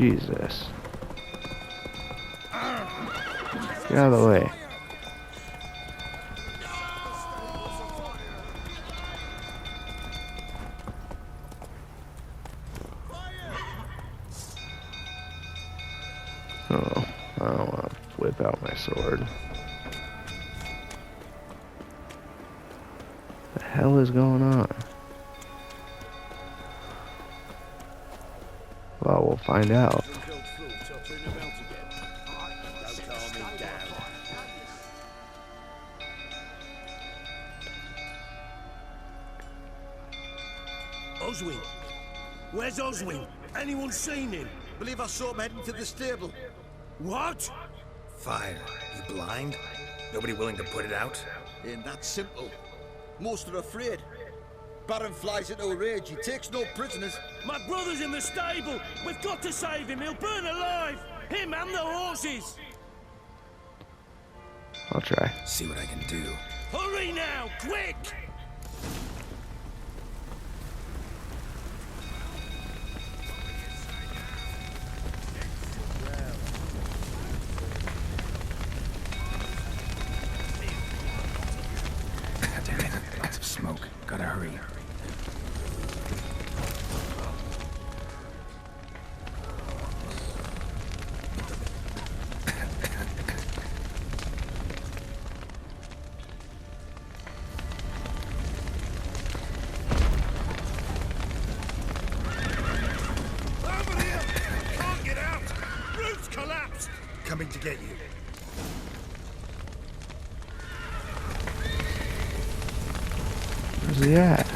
Jesus. Get out of the way. Oh, I don't want to whip out my sword. What the hell is going on? Well, we'll find out. Oswin? Where's Oswin? Anyone seen him? Believe I saw him heading to the stable. What? Fire. You blind? Nobody willing to put it out? Ain't that simple. Most are afraid. Baron flies into a rage. He takes no prisoners. My brother's in the stable. We've got to save him. He'll burn alive. Him and the horses. I'll try. See what I can do. Hurry now, quick! Damn it, lots of smoke. Gotta hurry. Coming to get you. Where's he at?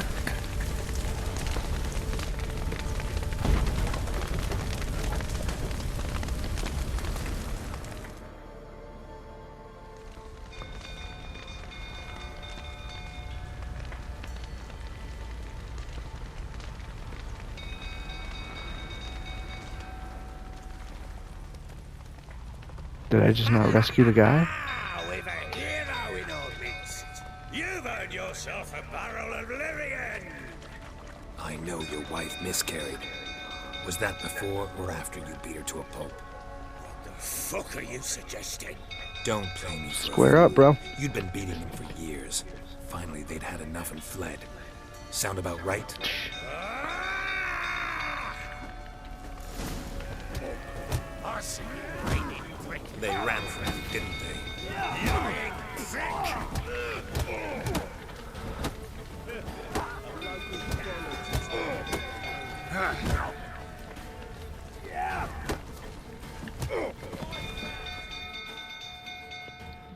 Did I just not rescue the guy? We've a hero in our midst. You've earned yourself a barrel of Lyrian. I know your wife miscarried. Was that before or after you beat her to a pulp? What the fuck are you suggesting? Don't play me for Square up, bro. You'd been beating them for years. Finally, they'd had enough and fled. Sound about right? I see you raining brick. They ran from you, didn't they? Lying prick.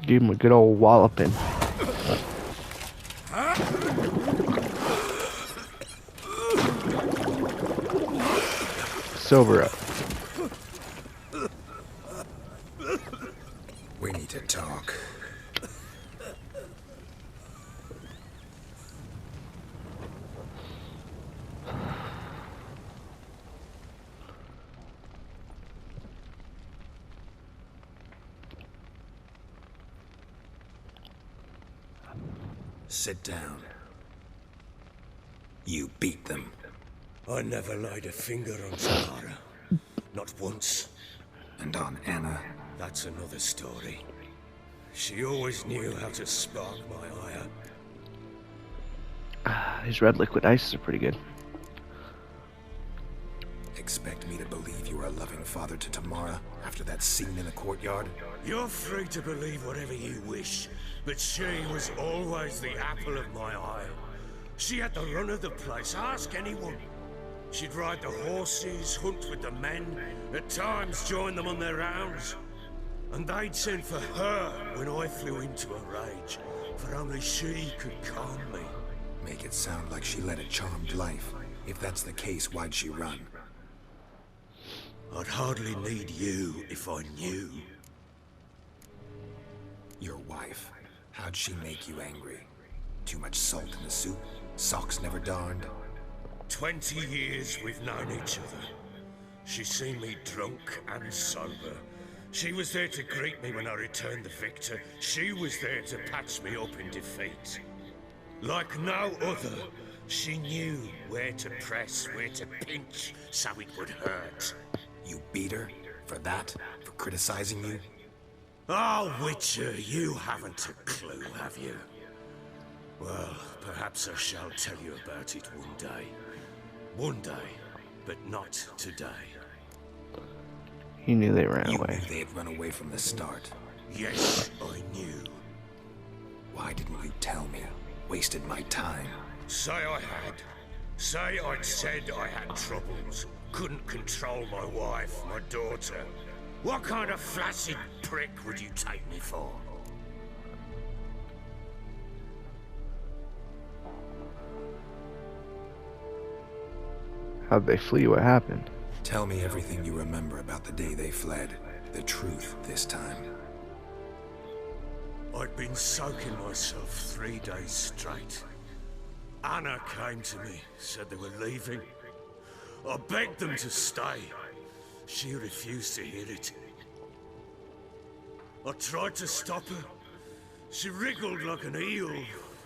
Give him a good old walloping. Sober up. We need to talk. Sit down. You beat them. I never laid a finger on Samara. Not once. And on Anna. That's another story. She always knew how to spark my ire. These red liquid ices are pretty good. Expect me to believe you are a loving father to Tamara after that scene in the courtyard? You're free to believe whatever you wish, but she was always the apple of my eye. She had the run of the place, ask anyone. She'd ride the horses, hunt with the men, at times join them on their rounds. And they'd send for her when I flew into a rage, for only she could calm me. Make it sound like she led a charmed life. If that's the case, why'd she run? I'd hardly need you if I knew. Your wife. How'd she make you angry? Too much salt in the soup? Socks never darned? 20 years we've known each other. She's seen me drunk and sober. She was there to greet me when I returned the victor. She was there to patch me up in defeat. Like no other, she knew where to press, where to pinch, so it would hurt. You beat her? For that? For criticizing you? Oh, Witcher, you haven't a clue, have you? Well, perhaps I shall tell you about it one day. One day, but not today. He knew they ran You away. knew they had run away from the start. Yes, I knew. Why didn't you tell me? Wasted my time. Say I had. Say I'd said I had troubles. Couldn't control my wife, my daughter. What kind of flaccid prick would you take me for? How'd they flee? What happened? Tell me everything you remember about the day they fled. The truth this time. I'd been soaking myself 3 days straight. Anna came to me, said they were leaving. I begged them to stay. She refused to hear it. I tried to stop her. She wriggled like an eel.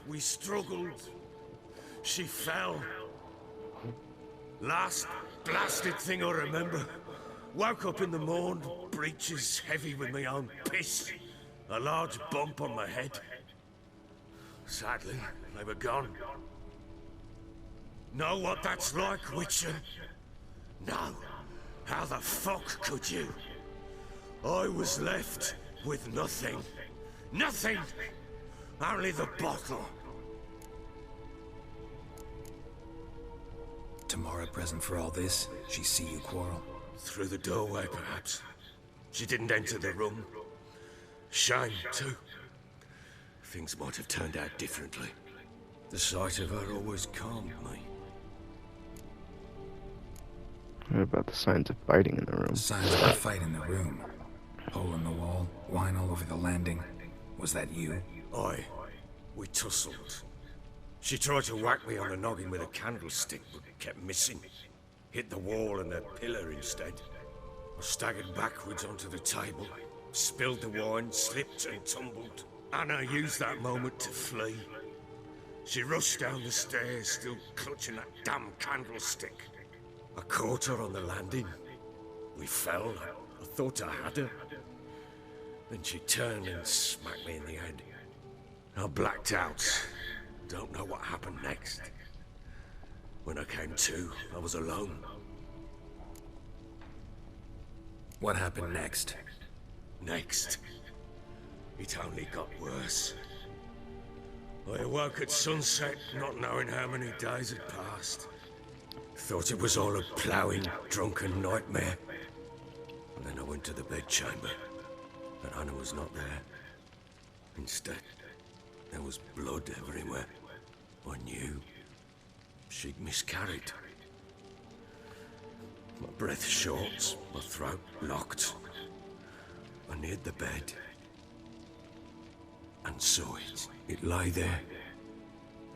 We struggled. She fell. Last blasted thing I remember. Woke up in the morn, breeches heavy with my own piss. A large bump on my head. Sadly, they were gone. Know what that's like, Witcher? No. How the fuck could you? I was left with nothing. Nothing! Only the bottle. Tamara present for all this? She see you quarrel? Through the doorway, perhaps. She didn't enter the room. Shame, too. Things might have turned out differently. The sight of her always calmed me. What about the signs of fighting in the room? Signs of a fight in the room. Hole in the wall, wine all over the landing. Was that you? We tussled. She tried to whack me on the noggin with a candlestick, but kept missing. Hit the wall and a pillar instead. I staggered backwards onto the table, spilled the wine, slipped and tumbled. Anna used that moment to flee. She rushed down the stairs, still clutching that damn candlestick. I caught her on the landing. We fell. I thought I had her. Then she turned and smacked me in the head. I blacked out. Don't know what happened next. When I came to, I was alone. What happened next? Next, it only got worse. I awoke at sunset, not knowing how many days had passed. Thought it was all a ploughing, drunken nightmare. And then I went to the bedchamber, but Anna was not there. Instead, there was blood everywhere. I knew she'd miscarried. My breath short, my throat locked. I neared the bed and saw it. It lay there,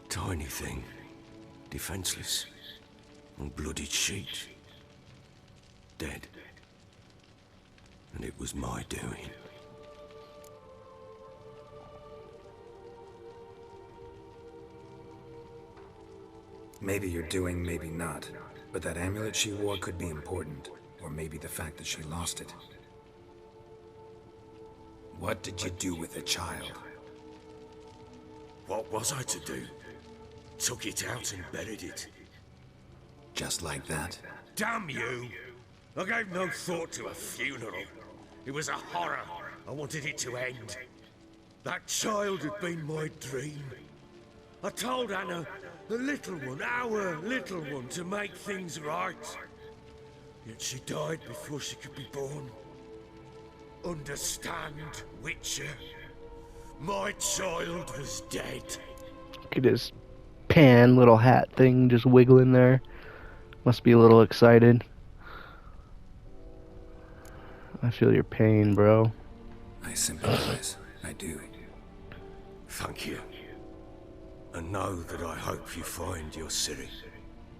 a tiny thing, defenseless, on bloodied sheet, dead. And it was my doing. Maybe you're doing, maybe not. But that amulet she wore could be important. Or maybe the fact that she lost it. What did you do with the child? What was I to do? Took it out and buried it. Just like that? Damn you! I gave no thought to a funeral. It was a horror. I wanted it to end. That child had been my dream. I told Anna, the little one, our little one, to make things right. Yet she died before she could be born. Understand, Witcher? My child was dead. Look at his pan little hat thing just wiggling there. Must be a little excited. I feel your pain, bro. I sympathize. I do. Thank you. And know that I hope you find your Ciri.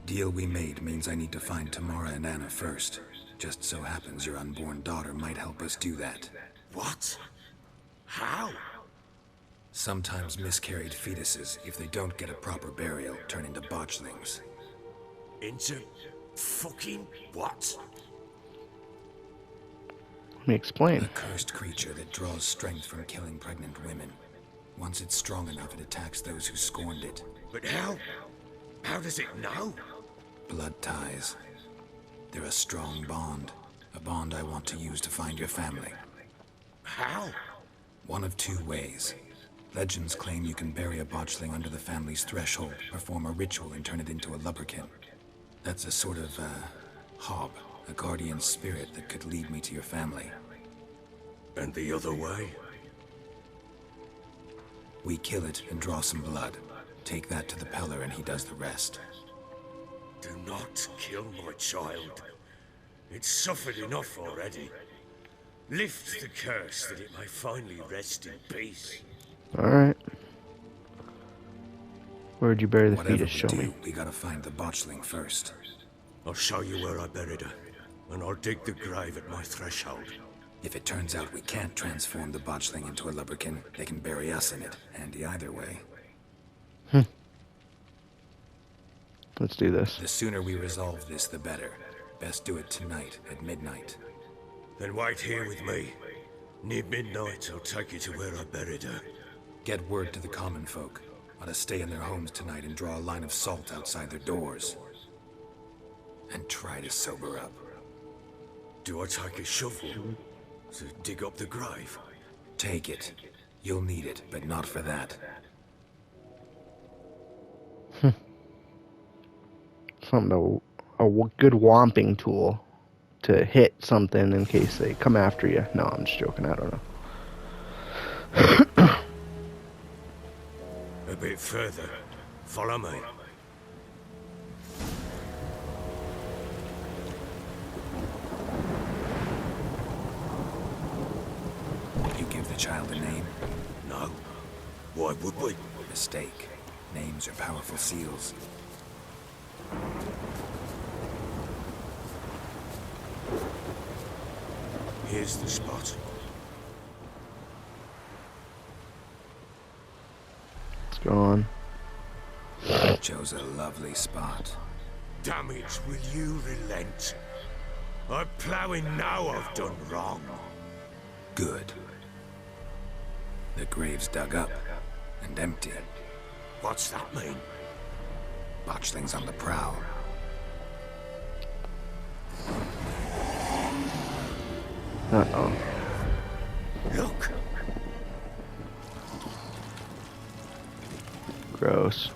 Deal we made means I need to find Tamara and Anna first. Just so happens your unborn daughter might help us do that. What? How? Sometimes miscarried fetuses, if they don't get a proper burial, turn into botchlings. Into fucking what? Let me explain. A cursed creature that draws strength from killing pregnant women. Once it's strong enough, it attacks those who scorned it. But how? How does it know? Blood ties. They're a strong bond. A bond I want to use to find your family. How? One of two ways. Legends claim you can bury a botchling under the family's threshold, perform a ritual, and turn it into a lubberkin. That's a sort of, hob, a guardian spirit that could lead me to your family. And the other way? We kill it and draw some blood. Take that to the Peller and he does the rest. Do not kill my child. It's suffered enough already. Lift the curse that it may finally rest in peace. Alright. Where'd you bury the Whatever fetus? Show me. we gotta find the botchling first. I'll show you where I buried her, and I'll dig the grave at my threshold. If it turns out we can't transform the botchling into a lubberkin, they can bury us in it. Handy either way. Let's do this. The sooner we resolve this, the better. Best do it tonight, at midnight. Then wait here with me. Near midnight, I'll take you to where I buried her. Get word to the common folk. Ought to stay in their homes tonight and draw a line of salt outside their doors. And try to sober up. Do I take a shovel to dig up the grave? Take it. You'll need it, but not for that. Something good whomping tool to hit something in case they come after you. No, I'm just joking. I don't know. A bit further. Follow me. You give the child a name? No. Why would we? Mistake. Names are powerful seals. Here's the spot. It's gone. Chose a lovely spot. Damn it, will you relent? I'm ploughing now I've done wrong. Good. The grave's dug up and empty. What's that mean? Botchling's on the prowl. Uh-oh. Look! Gross.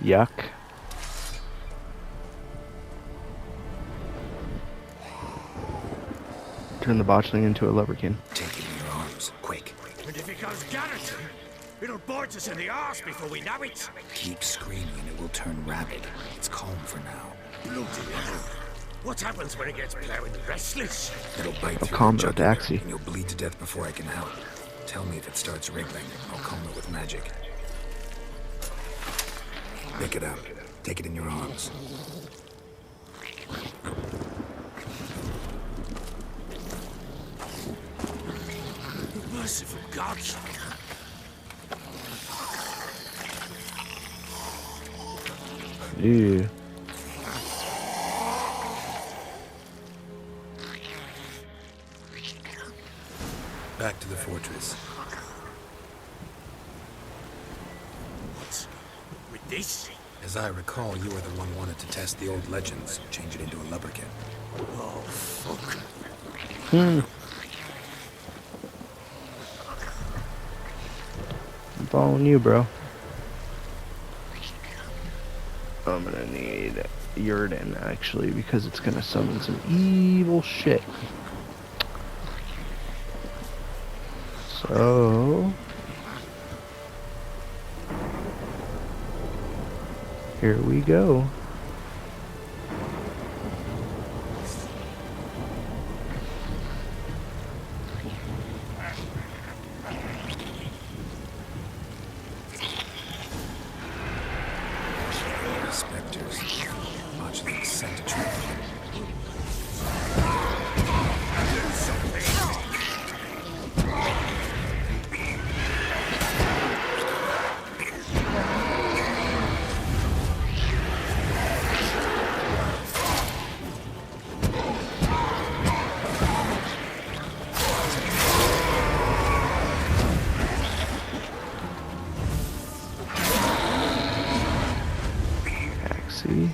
Yuck. Turn the botchling into a lubberkin. Take it in your arms, quick. And if it goes garroting, it'll bite us in the arse before we know it. Keep screaming and it will turn rabid. It's calm for now. Bloody hell. What happens when it gets ploughing restless? It'll bite through calm the the jugular, Daxi. and you'll bleed to death before I can help. Tell me if it starts wriggling. I'll calm it with magic. Pick it up. Take it in your arms. Merciful God. Ew. Back to the fortress. What? With this? As I recall, you were the one wanted to test the old legends, change it into a lubberkin. Oh, fuck. I'm following you, bro. I'm gonna need Yurden, actually, because it's gonna summon some evil shit. So... here we go. Spectres. Much like sentry. see.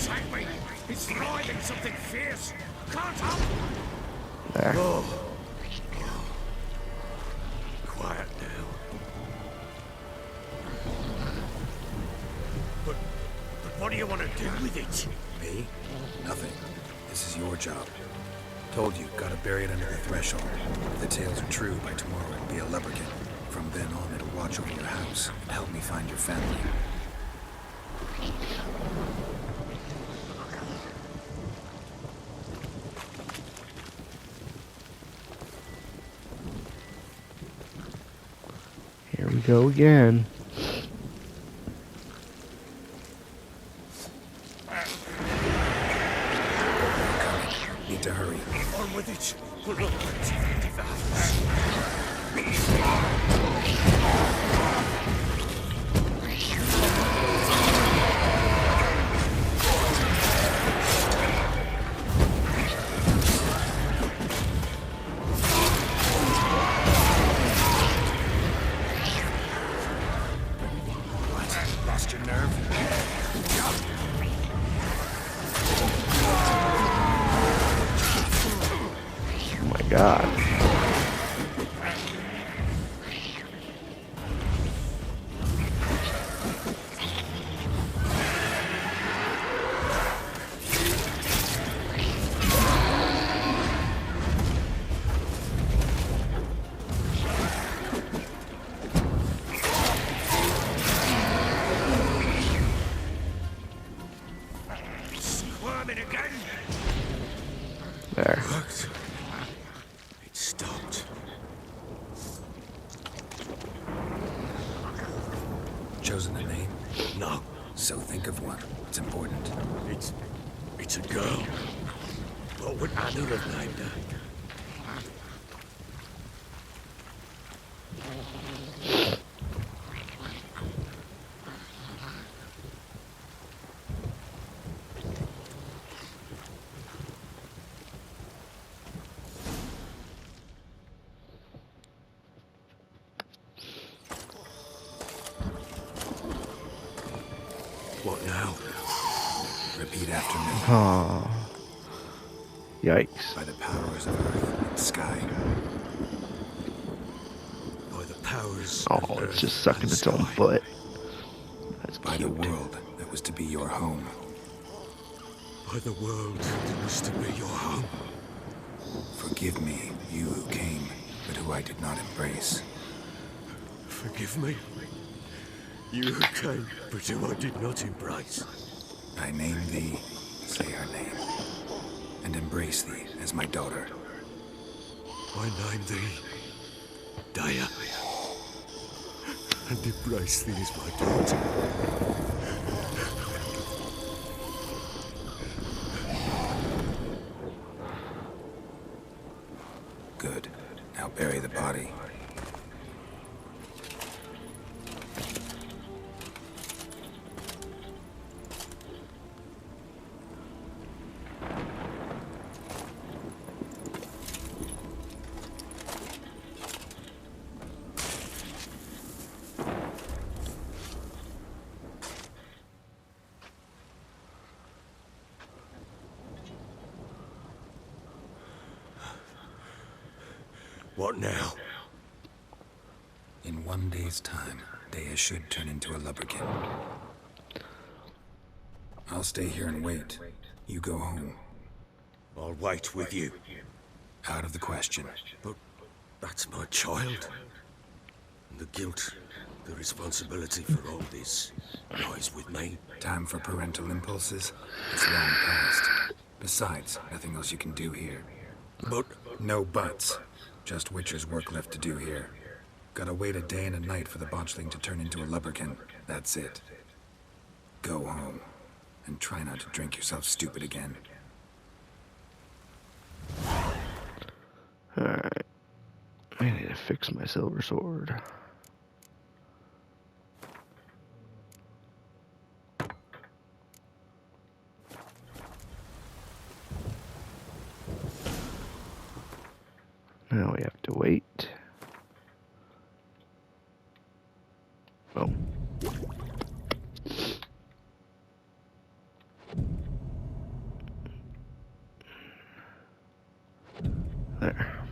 Take me! It's writhing something fierce! Can't help! There. Quiet now. But what do you want to do with it? Me? Nothing. This is your job. Told you, gotta bury it under the threshold. If the tales are true, by tomorrow it'll be a lubberkin. From then on, it'll watch over your house and help me find your family. Here we go again. Need to hurry. On with it! We're not going to devour. What? Lost your nerve? Oh my god. Squirming again! There. Worked. It stopped. Chosen a name? No, So think of one. It's important. it's a girl. What would Anna have named her? What now? Repeat after me. Oh. Yikes. By the powers of earth and sky. By the powers Oh, of it's earth just sucking and its own sky. foot. That's By the cute. world that was to be your home. By the world that was to be your home. Forgive me, you who came, but who I did not embrace. Forgive me. You who came, but who I did not embrace. I name thee, say her name, and embrace thee as my daughter. I name thee Daya, and embrace thee as my daughter. Good. Now bury the body. What now? In 1 day's time, Dea should turn into a lubberkin. I'll stay here and wait. You go home. I'll wait with you. Out of the question. But that's my child. And the guilt, the responsibility for all this lies with me. Time for parental impulses? It's long past. Besides, nothing else you can do here. But No buts. Just Witcher's work left to do here. Gotta wait a day and a night for the botchling to turn into a lubberkin. That's it. Go home. And try not to drink yourself stupid again. Alright. I need to fix my silver sword. Now we have to wait. Oh. There.